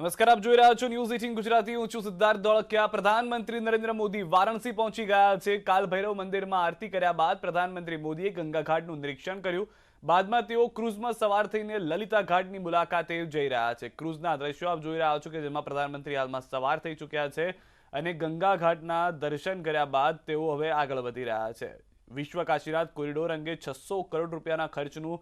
નમસ્કાર, આપ જોઈ રહ્યા છો ન્યૂઝ 18 ગુજરાતી. હું છું સિદ્ધાર્થ ધોળકિયા. પ્રધાનમંત્રી નરેન્દ્ર મોદી વારાણસી પહોંચી ગયા છે. કાલ ભૈરવ મંદિરમાં આરતી કર્યા બાદ પ્રધાનમંત્રી મોદીએ ગંગા ઘાટનું નિરીક્ષણ કર્યું. બાદમાં તેઓ ક્રુઝમાં સવાર થઈને લલિતા ઘાટની મુલાકાતે જઈ રહ્યા છે. ક્રુઝના દ્રશ્યો આપ જોઈ રહ્યા છો કે જેમાં પ્રધાનમંત્રી હાલમાં સવાર થઈ ચૂક્યા છે અને ગંગા ઘાટના દર્શન કર્યા બાદ તેઓ હવે આગળ વધી રહ્યા છે. વિશ્વ કાશીનાથ કોરિડોર અંગે 600 કરોડ રૂપિયાના ખર્ચનું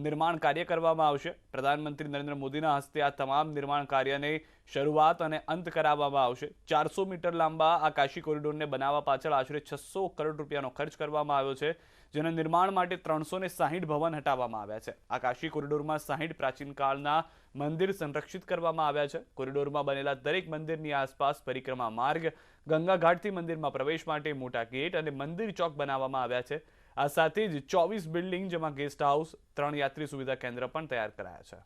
નિર્માણ કાર્ય કરવામાં આવશે. પ્રધાનમંત્રી નરેન્દ્ર મોદીના હસ્તે આ તમામ નિર્માણ કાર્યને શરૂઆત અને અંત કરાવવામાં આવશે. 400 મીટર લાંબા આ કાશી કોરિડોરને બનાવવા પાછળ આશરે 600 કરોડ રૂપિયાનો ખર્ચ કરવામાં આવ્યો છે, જેના નિર્માણ માટે 360 ભવન હટાવવામાં આવ્યા છે. આ કાશી કોરિડોરમાં 60 પ્રાચીન કાળના મંદિર સંરક્ષિત કરવામાં આવ્યા છે. કોરિડોરમાં બનેલા દરેક મંદિરની આસપાસ પરિક્રમા માર્ગ, ગંગા ઘાટથી મંદિરમાં પ્રવેશ માટે મોટા ગેટ અને મંદિર ચોક બનાવવામાં આવ્યા છે. આ સાથે જ 24 બિલ્ડિંગ, જેમાં गेस्ट हाउस, 3 यात्री सुविधा केंद्र પણ તૈયાર કરાયા છે.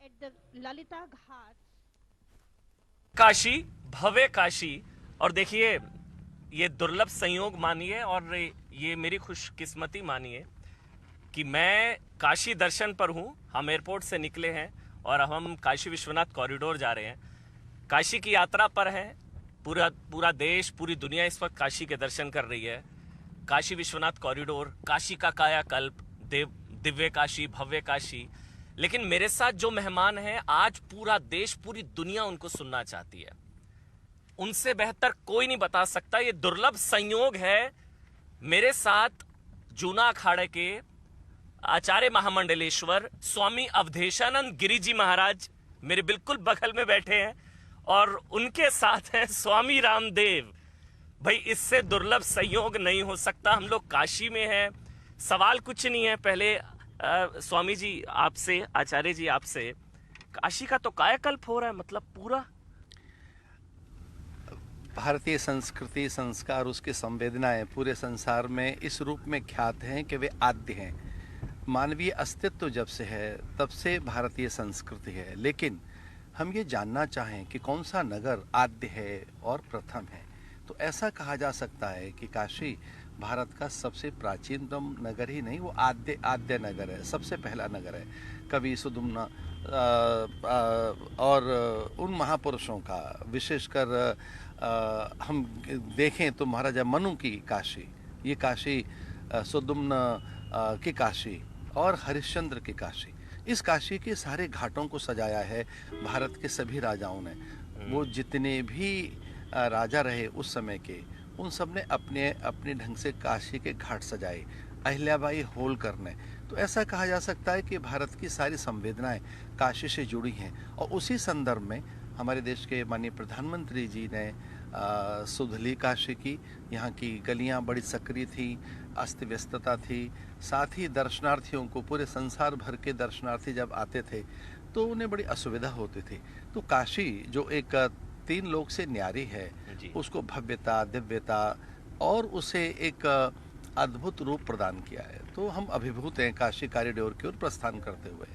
एट द ललिता घाट काशी, भव्य काशी। और देखिए, ये दुर्लभ संयोग मानिए और ये मेरी खुशकिस्मती मानिए कि मैं काशी दर्शन पर हूँ। हम एयरपोर्ट से निकले हैं और हम काशी विश्वनाथ कॉरिडोर जा रहे हैं। काशी की यात्रा पर हैं। पूरा देश, पूरी दुनिया इस वक्त काशी के दर्शन कर रही है। काशी विश्वनाथ कॉरिडोर, काशी का कायाकल्प, दिव्य काशी, भव्य काशी। लेकिन मेरे साथ जो मेहमान हैं, आज पूरा देश, पूरी दुनिया उनको सुनना चाहती है। उनसे बेहतर कोई नहीं बता सकता। ये दुर्लभ संयोग है। मेरे साथ जूना अखाड़े के आचार्य महामंडलेश्वर स्वामी अवधेशानंद गिरी जी महाराज मेरे बिल्कुल बगल में बैठे हैं और उनके साथ हैं स्वामी रामदेव। भाई, इससे दुर्लभ संयोग नहीं हो सकता। हम लोग काशी में हैं। सवाल कुछ नहीं है। पहले स्वामी जी आपसे, आचार्य जी आपसे, काशी का तो कायाकल्प हो रहा है, मतलब पूरा भारतीय संस्कृति, संस्कार, उसकी संवेदनाएं पूरे संसार में इस रूप में ख्यात हैं कि वे आद्य हैं। मानवीय अस्तित्व जब से है तब से भारतीय संस्कृति है। लेकिन हम ये जानना चाहें कि कौन सा नगर आद्य है और प्रथम है, तो ऐसा कहा जा सकता है कि काशी भारत का सबसे प्राचीनतम नगर ही नहीं, वो आद्य नगर है, सबसे पहला नगर है। कवि सुदुम्ना और उन महापुरुषों का, विशेषकर हम देखें तो महाराजा मनु की काशी, ये काशी सुदुम्ना की काशी और हरिश्चंद्र की काशी, इस काशी के सारे घाटों को सजाया है भारत के सभी राजाओं ने। वो जितने भी राजा रहे उस समय के, उन सब ने अपने अपने ढंग से काशी के घाट सजाए। अहिल्याबाई होलकर ने, तो ऐसा कहा जा सकता है कि भारत की सारी संवेदनाएं काशी से जुड़ी हैं। और उसी संदर्भ में हमारे देश के माननीय प्रधानमंत्री जी ने सुधली काशी की। यहाँ की गलियाँ बड़ी सक्रिय थी, अस्त व्यस्तता थी। साथ ही दर्शनार्थियों को, पूरे संसार भर के दर्शनार्थी जब आते थे तो उन्हें बड़ी असुविधा होती थी। तो काशी जो एक 3 लोक से न्यारी है, उसको भव्यता, दिव्यता और उसे एक अद्भुत रूप प्रदान किया है। तो हम अभिभूत हैं काशी कॉरिडोर की ओर प्रस्थान करते हुए।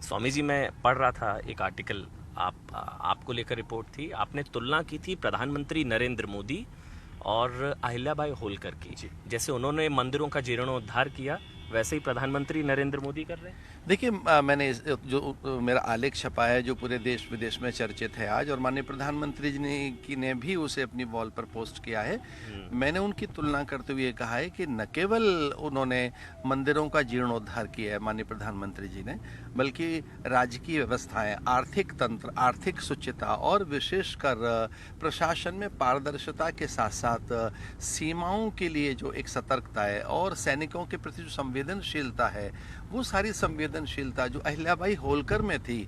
स्वामी जी, मैं पढ़ रहा था एक आर्टिकल, आपको लेकर रिपोर्ट थी। आपने तुलना की थी प्रधानमंत्री नरेंद्र मोदी और अहिल्याबाई होलकर की। जैसे उन्होंने मंदिरों का जीर्णोद्धार किया, वैसे ही प्रधानमंत्री नरेंद्र मोदी कर रहे हैं। देखिए, मैंने जो मेरा आलेख छपा है, जो पूरे देश विदेश में चर्चित है आज, और माननीय प्रधानमंत्री जी ने भी उसे अपनी वॉल पर पोस्ट किया है। मैंने उनकी तुलना करते हुए कहा है कि न केवल उन्होंने मंदिरों का जीर्णोद्धार किया है माननीय प्रधानमंत्री जी ने, बल्कि राजकीय व्यवस्थाएं, आर्थिक तंत्र, आर्थिक सुचिता और विशेषकर प्रशासन में पारदर्शिता के साथ साथ सीमाओं के लिए जो एक सतर्कता है और सैनिकों के प्रति जो संवेदनशीलता है, वो सारी संवेदनशीलता जो अहिल्याबाई होलकर में थी,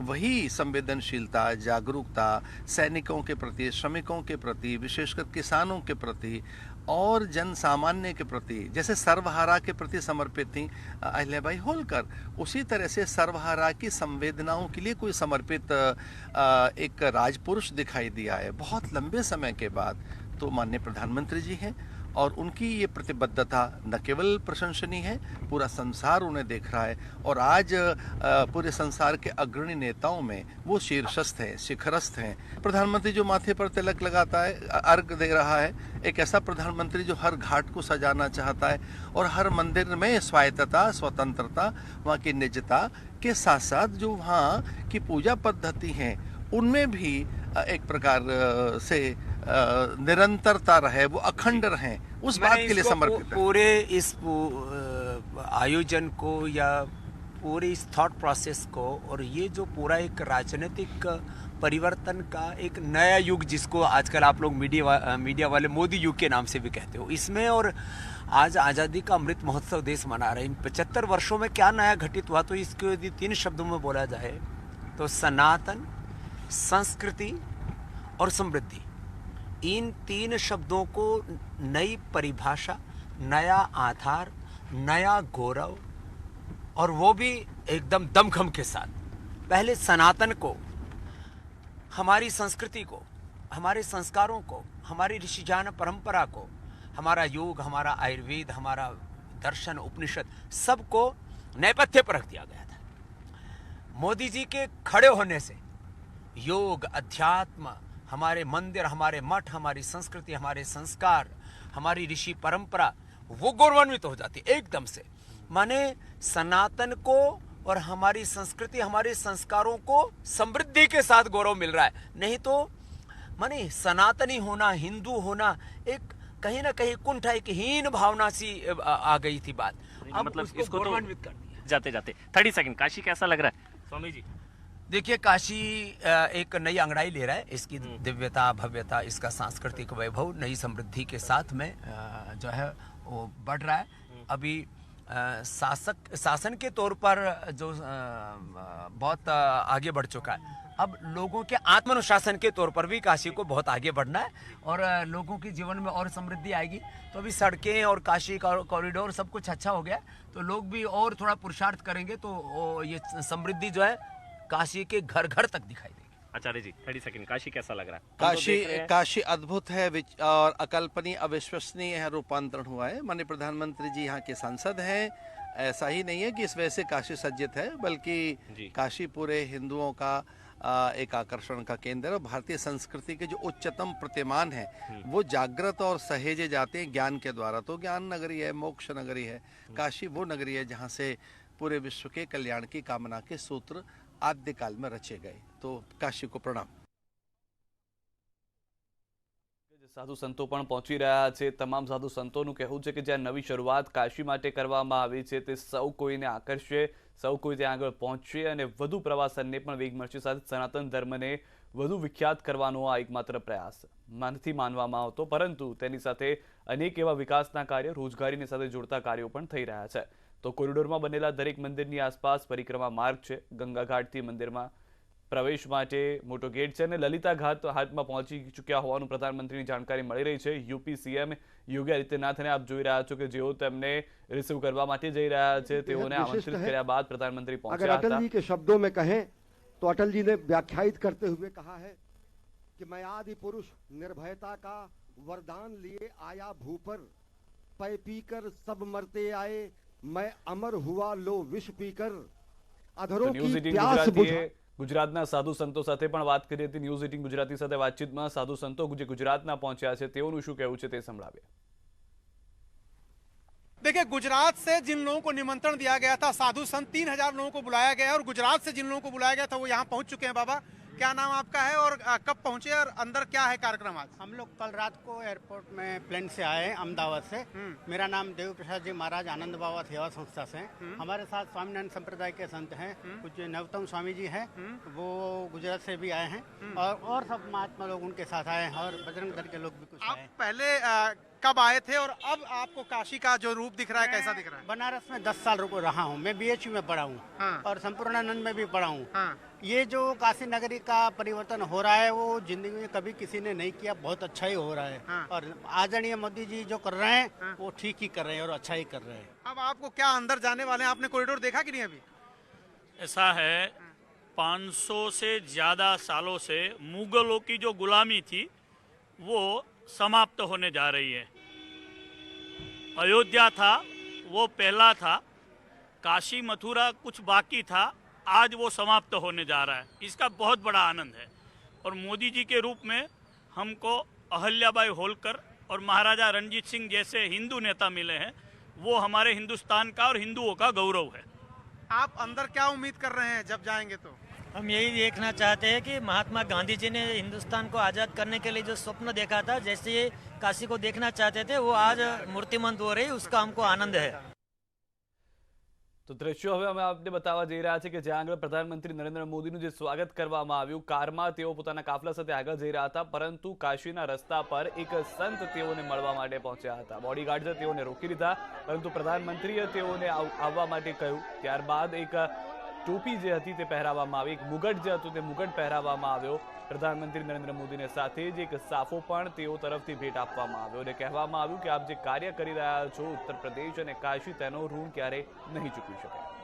वही संवेदनशीलता, जागरूकता सैनिकों के प्रति, श्रमिकों के प्रति, विशेषकर किसानों के प्रति और जन सामान्य के प्रति, जैसे सर्वहारा के प्रति समर्पित थी अहिल्याबाई होलकर, उसी तरह से सर्वहारा की संवेदनाओं के लिए कोई समर्पित एक राजपुरुष दिखाई दिया है बहुत लंबे समय के बाद, तो माननीय प्रधानमंत्री जी हैं। और उनकी ये प्रतिबद्धता न केवल प्रशंसनीय है, पूरा संसार उन्हें देख रहा है और आज पूरे संसार के अग्रणी नेताओं में वो शीर्षस्थ हैं, शिखरस्थ हैं। प्रधानमंत्री जो माथे पर तिलक लगाता है, अर्घ दे रहा है, एक ऐसा प्रधानमंत्री जो हर घाट को सजाना चाहता है और हर मंदिर में स्वायत्तता, स्वतंत्रता, वहाँ की निजता के साथ साथ जो वहाँ की पूजा पद्धति हैं उनमें भी एक प्रकार से निरंतरता रहे, वो अखंड रहें, उस बात के लिए समर्पित है। पूरे इस आयोजन को या पूरे इस थॉट प्रोसेस को और ये जो पूरा एक राजनीतिक परिवर्तन का एक नया युग, जिसको आजकल आप लोग मीडिया वाले मोदी युग के नाम से भी कहते हो, इसमें और आज आज़ादी का अमृत महोत्सव देश मना रहे हैं। इन 75 वर्षों में क्या नया घटित हुआ, तो इसको यदि 3 शब्दों में बोला जाए तो सनातन, संस्कृति और समृद्धि, इन 3 शब्दों को नई परिभाषा, नया आधार, नया गौरव, और वो भी एकदम दमखम के साथ। पहले सनातन को, हमारी संस्कृति को, हमारे संस्कारों को, हमारी ऋषिजान परंपरा को, हमारा योग, हमारा आयुर्वेद, हमारा दर्शन, उपनिषद, सबको नेपथ्य पर रख दिया गया था। मोदी जी के खड़े होने से योग, अध्यात्म, हमारे मंदिर, हमारे मठ, हमारी संस्कृति, हमारे संस्कार, हमारी ऋषि परंपरा, वो गौरवान्वित हो जाती एकदम से। माने सनातन को और हमारी संस्कृति, हमारे संस्कारों को समृद्धि के साथ गौरव मिल रहा है। नहीं तो माने सनातनी होना, हिंदू होना, एक कहीं ना कहीं कुंठा, एक हीन भावना सी आ गई थी बात। अब मतलब उसको इसको तो गौरवान्वित कर दिया। जाते जाते 30 सेकंड, काशी कैसा लग रहा है स्वामी जी? देखिए, काशी एक नई अंगड़ाई ले रहा है। इसकी दिव्यता, भव्यता, इसका सांस्कृतिक वैभव नई समृद्धि के साथ में जो है वो बढ़ रहा है। अभी शासन के तौर पर जो बहुत आगे बढ़ चुका है, अब लोगों के आत्मानुशासन के तौर पर भी काशी को बहुत आगे बढ़ना है और लोगों के जीवन में और समृद्धि आएगी। तो अभी सड़कें और काशी का कॉरिडोर सब कुछ अच्छा हो गया, तो लोग भी और थोड़ा पुरुषार्थ करेंगे तो ये समृद्धि जो है काशी के घर घर तक दिखाई देगी। आचार्य जी 30 सेकंड, काशी कैसा लग रहा है? काशी अद्भुत है और अकल्पनीय, अविश्वसनीय है रूपांतरण हुआ है। माननीय प्रधानमंत्री जी यहाँ के सांसद हैं। ऐसा ही नहीं है कि इस वजह से काशी सज्जित है, बल्कि काशी पूरे हिंदुओं का एक आकर्षण का केंद्र है और भारतीय संस्कृति के जो उच्चतम प्रतिमान है वो जागृत और सहेजे जाते हैं ज्ञान के द्वारा। तो ज्ञान नगरी है, मोक्ष नगरी है काशी, वो नगरी है जहाँ से पूरे विश्व के कल्याण की कामना के सूत्र आद्य काल में रचे गए। तो काशी को प्रणाम। સાધુ સંતો પણ પહોંચી રહ્યા છે। તમામ સાધુ સંતોનું કહેવું છે કે જ્યાં નવી શરૂઆત કાશી માટે કરવામાં આવી છે તે સૌ કોઈને આકર્ષે, સૌ કોઈ ત્યાં આગળ પહોંચે અને વધુ પ્રવાસનને પણ વેગ મળશે। સાથે સનાતન ધર્મને વધુ વિખ્યાત કરવાનો આ એકમાત્ર પ્રયાસ નથી માનવામાં આવતો, પરંતુ તેની સાથે અનેક એવા વિકાસના કાર્યો, રોજગારીની સાથે જોડતા કાર્યો પણ થઈ રહ્યા છે। તો કોરિડોરમાં બનેલા દરેક મંદિરની આસપાસ પરિક્રમા માર્ગ છે। ગંગા ઘાટથી મંદિરમાં પ્રવેશ માટે મોટો ગેટ છે અને લલિતા ઘાટ હાથમાં પહોંચી ચૂક્યા હોવાનું પ્રધાનમંત્રીની જાણકારી મળી રહી છે। યુપી સીએમ યોગી આદિત્યનાથને આપ જોઈ રહ્યા છો કે જેઓ તેમને રિસીવ કરવા માટે જઈ રહ્યા છે, તેઓને આમંત્રિત કર્યા બાદ प्रधानमंत्री अगर પહોંચ્યા अटल હતા। जी के शब्दों में कहें तो अटल जी ने व्याख्यायित करते हुए कहा है कि मैं आदि पुरुष निर्भयता का वरदान लिए आया भू पर, पै पीकर सब मरते आए, मैं अमर हुआ लो विष पीकर, अधरों ન્યૂઝ की 18 प्यास ગુજરાતીએ बुझा। ગુજરાતના સાધુ સંતો સાથે પણ વાત કરી હતી। ન્યૂઝ 18 ગુજરાતી સાથે વાતચીતમાં સાધુ સંતો જે ગુજરાતના પહોંચ્યા છે તેઓનું શું કહેવું છે તે સંભળાવ્યા। देखिए, गुजरात से जिन लोगों को निमंत्रण दिया गया था, साधु संत 3000 लोगों को बुलाया गया है और गुजरात से जिन लोगों को बुलाया गया था वो यहाँ पहुंच चुके हैं। बाबा, क्या नाम आपका है और कब पहुंचे और अंदर क्या है कार्यक्रम आज? हम लोग कल रात को एयरपोर्ट में प्लेन से आए अहमदाबाद से। मेरा नाम देव प्रसाद जी महाराज आनंद बाबा सेवा संस्था से हैं। हमारे साथ स्वामीनारायण संप्रदाय के संत हैं, कुछ नवतम स्वामी जी हैं, वो गुजरात से भी आए हैं और सब महात्मा लोग उनके साथ आए हैं और बजरंग दल के लोग भी कुछ आप आए हैं। पहले कब आए थे और अब आपको काशी का जो रूप दिख रहा है कैसा दिख रहा है? बनारस में 10 साल रुको रहा हूँ मैं, BHU में पढ़ा हूँ हाँ। और संपूर्णानंद में भी पढ़ा हूँ। हाँ। ये जो काशी नगरी का परिवर्तन हो रहा है वो जिंदगी में कभी किसी ने नहीं किया, बहुत अच्छा ही हो रहा है। हाँ। और आदरणीय मोदी जी जो कर रहे हैं वो ठीक ही कर रहे हैं और अच्छा ही कर रहे हैं। अब आपको क्या अंदर जाने वाले हैं, आपने कॉरिडोर देखा कि नहीं अभी? ऐसा है, 500 से ज़्यादा सालों से मुगलों की जो गुलामी थी वो समाप्त होने जा रही है। अयोध्या था वो पहला था, काशी मथुरा कुछ बाकी था, आज वो समाप्त होने जा रहा है। इसका बहुत बड़ा आनंद है और मोदी जी के रूप में हमको अहल्याबाई होलकर और महाराजा रणजीत सिंह जैसे हिंदू नेता मिले हैं, वो हमारे हिंदुस्तान का और हिंदुओं का गौरव है। आप अंदर क्या उम्मीद कर रहे हैं जब जाएंगे तो? हम यही देखना चाहते हैं कि महात्मा गांधी जी ने हिंदुस्तान को आज़ाद करने के लिए जो स्वप्न देखा था, जैसे ये काशी को देखना चाहते थे, वो आज मूर्तिमंत हो रही, उसका हमको आनंद है। તો દ્રશ્યો હવે અમે આપને બતાવવા જઈ રહ્યા છે કે જ્યાં આગળ પ્રધાનમંત્રી નરેન્દ્ર મોદીનું જે સ્વાગત કરવામાં આવ્યું, કારમાં તેઓ પોતાના કાફલા સાથે આગળ જઈ રહ્યા હતા, પરંતુ કાશીના રસ્તા પર એક સંત તેઓને મળવા માટે પહોંચ્યા હતા। બોડીગાર્ડે તેઓને રોકી લીધા, પરંતુ પ્રધાનમંત્રીએ તેઓને આવવા માટે કહ્યું। ત્યારબાદ એક ટોપી જે હતી તે પહેરાવવામાં આવી, એક મુગટ જે હતું તે મુગટ પહેરાવવામાં આવ્યો। પ્રધાનમંત્રી નરેન્દ્ર મોદીને સાથે જ એક સાફો પણ તેઓ તરફથી ભેટ આપવામાં આવ્યો અને કહેવામાં આવ્યું કે આપ જે કાર્ય કરી રહ્યા છો ઉત્તર પ્રદેશ અને કાશી, તેનો ઋણ ક્યારે નહીં ચૂકવી શકાય।